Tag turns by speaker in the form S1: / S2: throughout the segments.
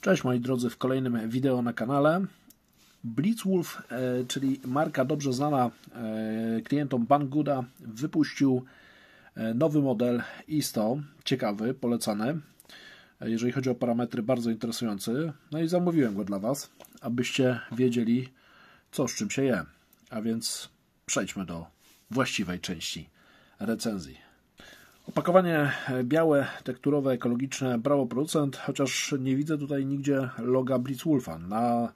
S1: Cześć moi drodzy, w kolejnym wideo na kanale. Blitzwolf, czyli marka dobrze znana klientom Banggood, wypuścił nowy model i100, ciekawy, polecany. Jeżeli chodzi o parametry, bardzo interesujący. No i zamówiłem go dla Was, abyście wiedzieli, co z czym się je. A więc przejdźmy do właściwej części recenzji. Opakowanie białe, tekturowe, ekologiczne, brawo producent, chociaż nie widzę tutaj nigdzie loga Blitzwolfa. Na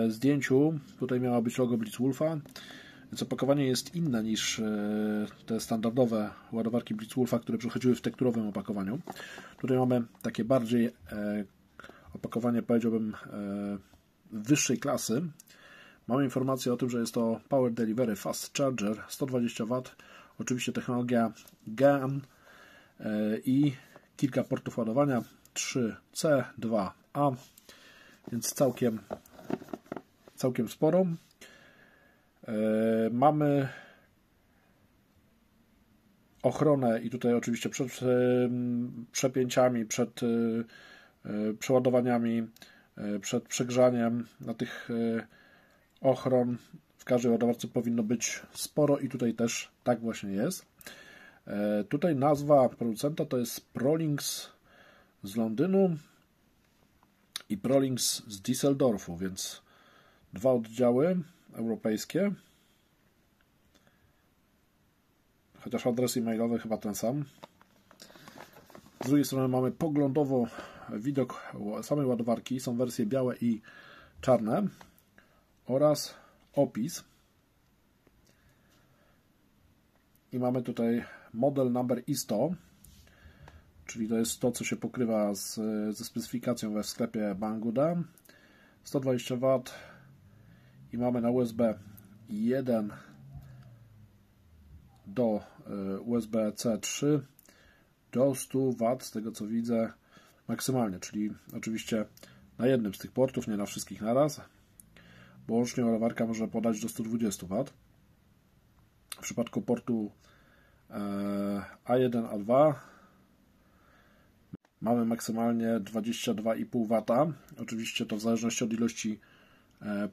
S1: zdjęciu tutaj miało być logo Blitzwolfa, więc opakowanie jest inne niż te standardowe ładowarki Blitzwolfa, które przychodziły w tekturowym opakowaniu. Tutaj mamy takie bardziej opakowanie, powiedziałbym, wyższej klasy. Mamy informację o tym, że jest to Power Delivery Fast Charger 120 W, oczywiście technologia GaN i kilka portów ładowania 3C, 2A, więc całkiem sporo. Mamy ochronę i tutaj oczywiście przed przepięciami, przed przeładowaniami, przed przegrzaniem. Na tych ochron w każdej ładowarce powinno być sporo i tutaj też tak właśnie jest. Tutaj nazwa producenta to jest Prolinks z Londynu i Prolinks z Düsseldorfu, więc dwa oddziały europejskie. Chociaż adres e-mailowy chyba ten sam. Z drugiej strony mamy poglądowo widok samej ładowarki. Są wersje białe i czarne oraz opis. I mamy tutaj model number i100, czyli to jest to, co się pokrywa ze specyfikacją we sklepie Banggood. 120 W i mamy na USB 1 do USB-C 3 do 100 W, z tego co widzę, maksymalnie, czyli oczywiście na jednym z tych portów, nie na wszystkich naraz, bo łącznie ładowarka może podać do 120 W. W przypadku portu A1, A2 mamy maksymalnie 22,5 W. Oczywiście to w zależności od ilości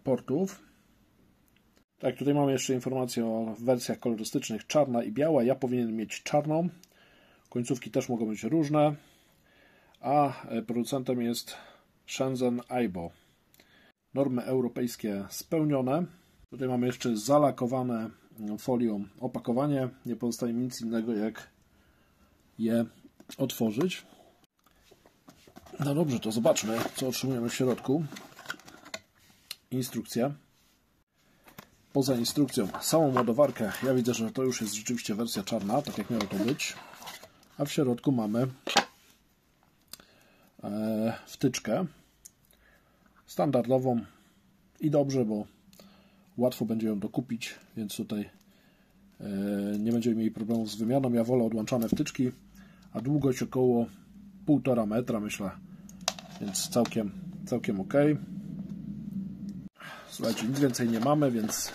S1: portów. Tak, tutaj mamy jeszcze informację o wersjach kolorystycznych, czarna i biała. Ja powinien mieć czarną. Końcówki też mogą być różne. A producentem jest Shenzhen Aibo. Normy europejskie spełnione. Tutaj mamy jeszcze zalakowane folią opakowanie. Nie pozostaje mi nic innego, jak je otworzyć. No dobrze, to zobaczmy, co otrzymujemy w środku. Instrukcja. Poza instrukcją samą ładowarkę, ja widzę, że to już jest rzeczywiście wersja czarna, tak jak miało to być. A w środku mamy wtyczkę standardową i dobrze, bo łatwo będzie ją dokupić, więc tutaj nie będziemy mieli problemów z wymianą. Ja wolę odłączane wtyczki, a długość około 1,5 metra, myślę, więc całkiem ok. Słuchajcie, nic więcej nie mamy, więc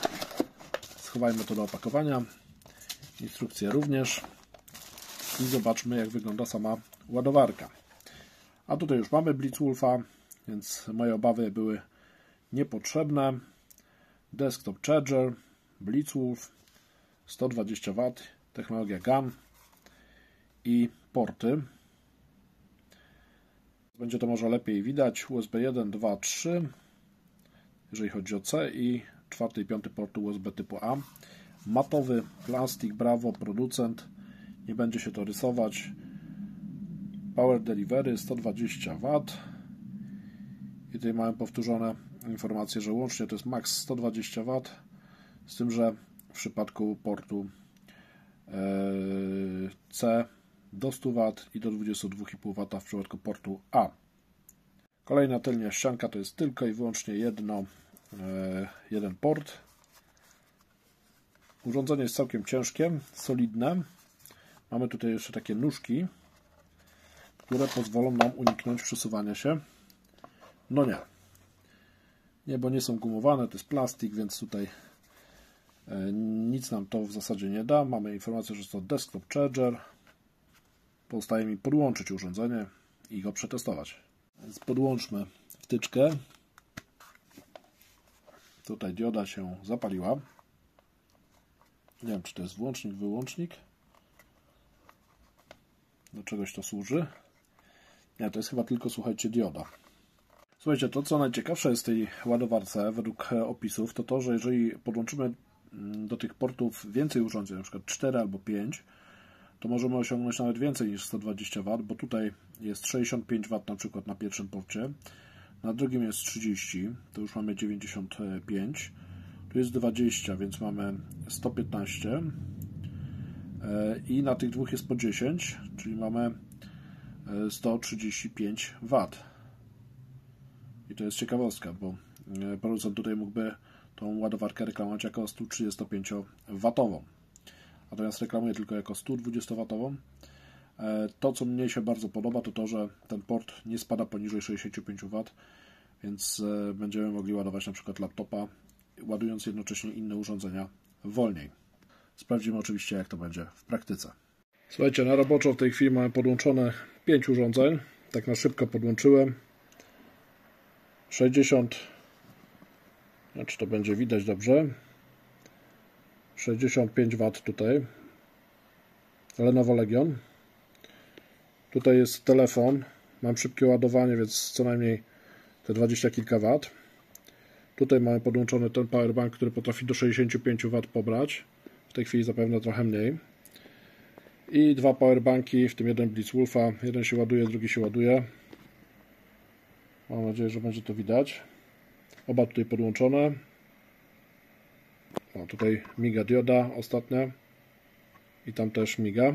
S1: schowajmy to do opakowania. Instrukcję również i zobaczmy, jak wygląda sama ładowarka. A tutaj już mamy Blitzwolfa, więc moje obawy były niepotrzebne. Desktop Charger, Blitzwolf, 120 W, technologia GaN i porty. Będzie to może lepiej widać. USB 1, 2, 3, jeżeli chodzi o C, i 4 i 5 portu USB typu A. Matowy plastik, brawo producent, nie będzie się to rysować. Power Delivery 120 W. I tutaj mamy powtórzone informacje, że łącznie to jest max 120 W, z tym, że w przypadku portu C do 100 W i do 22,5 W w przypadku portu A. Kolejna tylnia ścianka to jest tylko i wyłącznie jeden port. Urządzenie jest całkiem ciężkie, solidne. Mamy tutaj jeszcze takie nóżki, które pozwolą nam uniknąć przesuwania się. No nie, bo nie są gumowane, to jest plastik, więc tutaj nic nam to w zasadzie nie da. Mamy informację, że to desktop charger. Pozostaje mi podłączyć urządzenie i go przetestować. Więc podłączmy wtyczkę. Tutaj dioda się zapaliła. Nie wiem, czy to jest włącznik, wyłącznik. Do czegoś to służy. Nie, to jest chyba tylko, słuchajcie, dioda. Słuchajcie, to co najciekawsze jest w tej ładowarce według opisów, to to, że jeżeli podłączymy do tych portów więcej urządzeń, na przykład 4 albo 5, to możemy osiągnąć nawet więcej niż 120 W, bo tutaj jest 65 W na przykład na pierwszym porcie, na drugim jest 30, to już mamy 95, tu jest 20, więc mamy 115 i na tych dwóch jest po 10, czyli mamy 135 W. I to jest ciekawostka, bo producent tutaj mógłby tą ładowarkę reklamować jako 135W. Natomiast reklamuje tylko jako 120W. To, co mnie się bardzo podoba, to to, że ten port nie spada poniżej 65W, więc będziemy mogli ładować na przykład laptopa, ładując jednocześnie inne urządzenia wolniej. Sprawdzimy oczywiście, jak to będzie w praktyce. Słuchajcie, na roboczo w tej chwili mamy podłączone 5 urządzeń. Tak na szybko podłączyłem. 60, czy to będzie widać dobrze, 65 W tutaj, Lenovo Legion. Tutaj jest telefon, mam szybkie ładowanie, więc co najmniej te 20 kilka W. Tutaj mamy podłączony ten powerbank, który potrafi do 65 W pobrać, w tej chwili zapewne trochę mniej. I dwa powerbanki, w tym jeden Blitzwolfa, jeden się ładuje, drugi się ładuje. Mam nadzieję, że będzie to widać. Oba tutaj podłączone. O, tutaj miga dioda ostatnia. I tam też miga.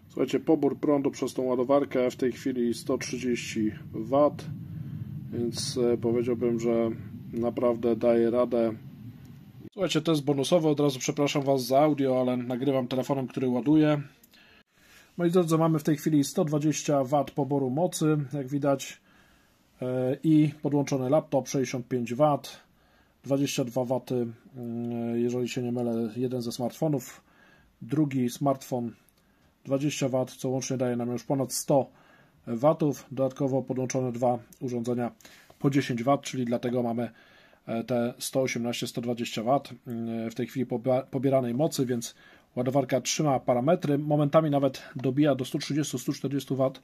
S1: Słuchajcie, pobór prądu przez tą ładowarkę w tej chwili 130 W. Więc powiedziałbym, że naprawdę daje radę. Słuchajcie, test bonusowy. Od razu przepraszam Was za audio, ale nagrywam telefonem, który ładuje. Moi drodzy, mamy w tej chwili 120 W poboru mocy, jak widać. I podłączony laptop 65 W, 22 W, jeżeli się nie mylę, jeden ze smartfonów, drugi smartfon 20 W, co łącznie daje nam już ponad 100 W, dodatkowo podłączone dwa urządzenia po 10 W, czyli dlatego mamy te 118-120 W w tej chwili pobieranej mocy, więc ładowarka trzyma parametry, momentami nawet dobija do 130-140 W,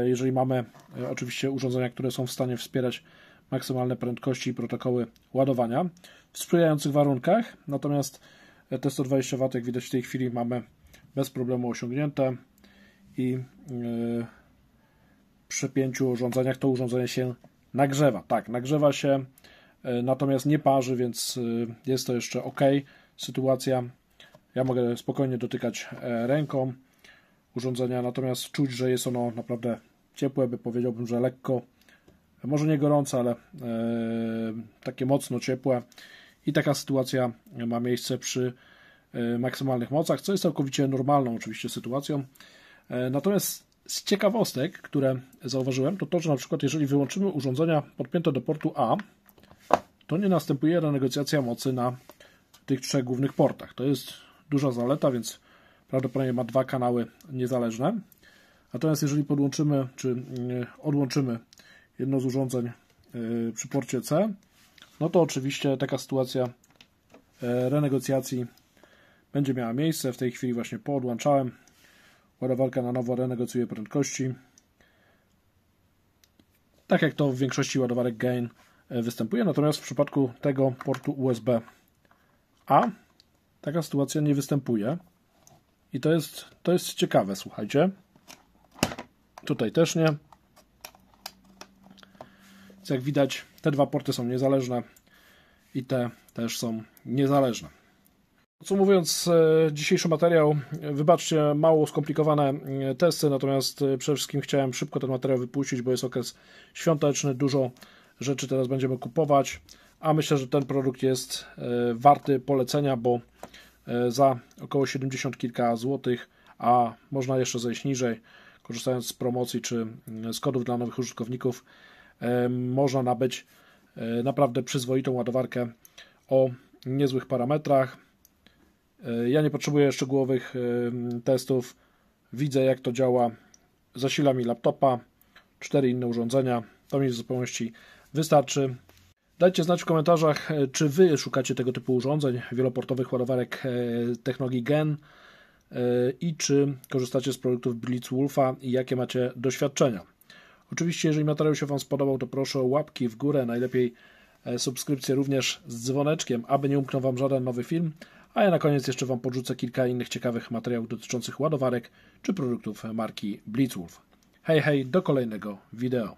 S1: jeżeli mamy oczywiście urządzenia, które są w stanie wspierać maksymalne prędkości i protokoły ładowania w sprzyjających warunkach. Natomiast te 120 W, jak widać w tej chwili, mamy bez problemu osiągnięte i przy 5 urządzeniach to urządzenie się nagrzewa. Tak, nagrzewa się, natomiast nie parzy, więc jest to jeszcze ok sytuacja. Ja mogę spokojnie dotykać ręką urządzenia, natomiast czuć, że jest ono naprawdę ciepłe, powiedziałbym, że lekko, może nie gorące, ale takie mocno ciepłe i taka sytuacja ma miejsce przy maksymalnych mocach, co jest całkowicie normalną oczywiście sytuacją. Natomiast z ciekawostek, które zauważyłem, to to, że na przykład jeżeli wyłączymy urządzenia podpięte do portu A, to nie następuje renegocjacja mocy na tych trzech głównych portach. To jest duża zaleta, więc prawdopodobnie ma dwa kanały niezależne. Natomiast jeżeli podłączymy, czy odłączymy jedno z urządzeń przy porcie C, no to oczywiście taka sytuacja renegocjacji będzie miała miejsce. W tej chwili właśnie poodłączałem. Ładowarka na nowo renegocjuje prędkości. Tak jak to w większości ładowarek Gain występuje. Natomiast w przypadku tego portu USB-A taka sytuacja nie występuje. I to jest ciekawe, słuchajcie. Tutaj też nie. Więc jak widać, te dwa porty są niezależne i te też są niezależne. Podsumowując dzisiejszy materiał, wybaczcie mało skomplikowane testy, natomiast przede wszystkim chciałem szybko ten materiał wypuścić, bo jest okres świąteczny, dużo rzeczy teraz będziemy kupować, a myślę, że ten produkt jest warty polecenia, bo za około 70 kilka złotych, a można jeszcze zejść niżej, korzystając z promocji czy z kodów dla nowych użytkowników, można nabyć naprawdę przyzwoitą ładowarkę o niezłych parametrach. Ja nie potrzebuję szczegółowych testów, widzę jak to działa, zasila mi laptopa, 4 inne urządzenia. To mi w zupełności wystarczy. Dajcie znać w komentarzach, czy Wy szukacie tego typu urządzeń, wieloportowych ładowarek technologii GEN i czy korzystacie z produktów Blitzwolfa i jakie macie doświadczenia. Oczywiście, jeżeli materiał się Wam spodobał, to proszę o łapki w górę, najlepiej subskrypcję również z dzwoneczkiem, aby nie umknął Wam żaden nowy film, a ja na koniec jeszcze Wam podrzucę kilka innych ciekawych materiałów dotyczących ładowarek czy produktów marki Blitzwolf. Hej, hej, do kolejnego wideo.